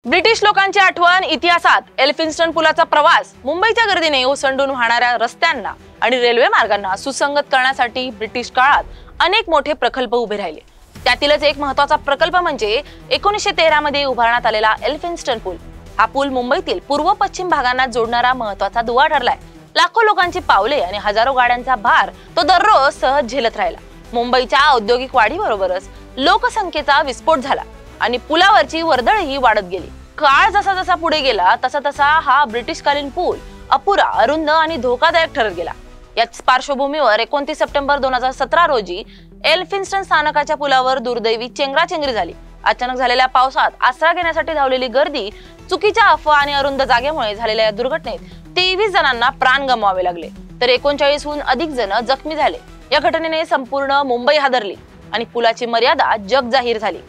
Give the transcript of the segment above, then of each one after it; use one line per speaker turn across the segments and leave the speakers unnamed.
British लोकांची आठवण इतिहासात एल्फिन्स्टन पुलाचा प्रवास मुंबईच्या गर्दीने ओसंडून वाहणाऱ्या रस्त्यांना आणि रेल्वे मार्गांना सुसंगत करण्यासाठी ब्रिटिश काळात अनेक मोठे प्रकल्प उभे राहिले। त्यातीलच एक महत्त्वाचा प्रकल्प म्हणजे 1913 मध्ये उभारण्यात आलेला एल्फिन्स्टन पूल। हा पूल मुंबईतील पूर्व पश्चिम भागांना जोडणारा महत्त्वाचा दुवा ठरलाय। लाखो लोकांची पावले आणि हजारो गाड्यांचा भार तो दररोज सहज झेलत राहिला। मुंबईच्या औद्योगिक वाढीबरोबरच लोकसंख्येचा विस्फोट झाला आणि पुलावरची वर्दळही वाढत गेली। काळ जसा जसा पुढे गेला तसा तसा हा ब्रिटिशकालीन पूल अपुरा, अरुंद आणि धोकादायक ठरत गेला। याच पार्श्वभूमीवर 29 सप्टेंबर 2017 रोजी एल्फिन्स्टन स्थानकाच्या पुलावर दुर्दैवी चेंगराचेंगरी झाली। अचानक झालेल्या पावसात आसरा घेण्यासाठी धावलेली गर्दी, चुकीच्या अफवा आणि अरुंद जागेमुळे झालेल्या या दुर्घटनेत 23 जणांना प्राण गमवावे लागले, तर 39हून अधिक जण जखमी झाले। या घटनेने संपूर्ण मुंबई हादरली आणि पुलाची मर्यादा जगजाहीर झाली।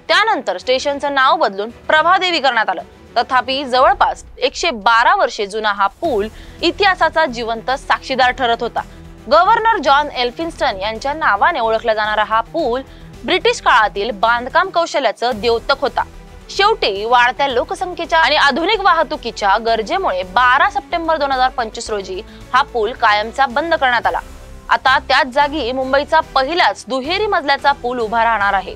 त्यानंतर स्टेशनचं नाव बदलून प्रभादेवी करण्यात आलं। तथापि जवळपास 112 वर्षे जुना हा पूल इतिहासाचा जिवंत साक्षीदार ठरत होता। गव्हर्नर जॉन एल्फिन्स्टन यांच्या नावाने ओळखला जाणारा हा पूल ब्रिटिश काळातील बांधकाम कौशल्याचं द्योतक होता। शेवटी वाढत्या लोकसंख्येच्या आणि आधुनिक वाहतुकीच्या गरजेमुळे 12 सप्टेंबर 2025 रोजी हा पूल कायमचा बंद करण्यात आला। आता त्याच जागी मुंबईचा पहिलाच दुहेरी मजल्याचा पूल उभा राहणार आहे।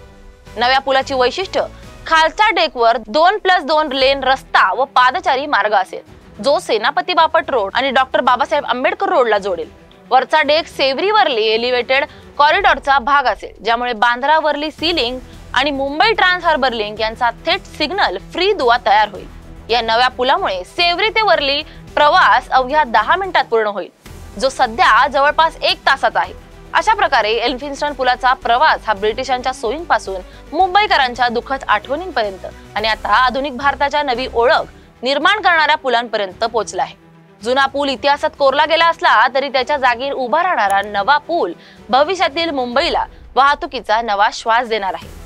नव्या पुलाची वैशिष्ट्य खालच्या डेकवर 2+2 लेन रस्ता व पादचारी मार्ग असेल, जो सेनापती बापट रोड आणि डॉक्टर बाबासाहेब आंबेडकर रोडला जोडेल। वरचा डेक सेवरी वर्ली एलिव्हेटेड कॉरिडॉरचा भाग असेल, ज्यामुळे बांद्रा वर्ली सी लिंक आणि मुंबई ट्रान्स हार्बर लिंक यांचा थेट सिग्नल फ्री दुवा तयार होईल। या नव्या पुलामुळे सेवरी ते वर्ली प्रवास अवघ्या 10 मिनिटात पूर्ण होईल, जो सध्या जवळपास 1 तासाचा आहे। अशा प्रकारे एल्फिन्स्टन पुलाचा प्रवास हा ब्रिटिशांच्या सोयींपासून मुंबईकरांच्या दुःखद आठवणींपर्यंत आणि आता आधुनिक भारताच्या नवी ओळख निर्माण करणाऱ्या पुलांपर्यंत पोहोचला आहे। जुना पूल इतिहासात कोरला गेला असला तरी त्याच्या जागी उभा राहणारा नवा पूल भविष्यातील मुंबईला वाहतुकीचा नवा श्वास देणार आहे।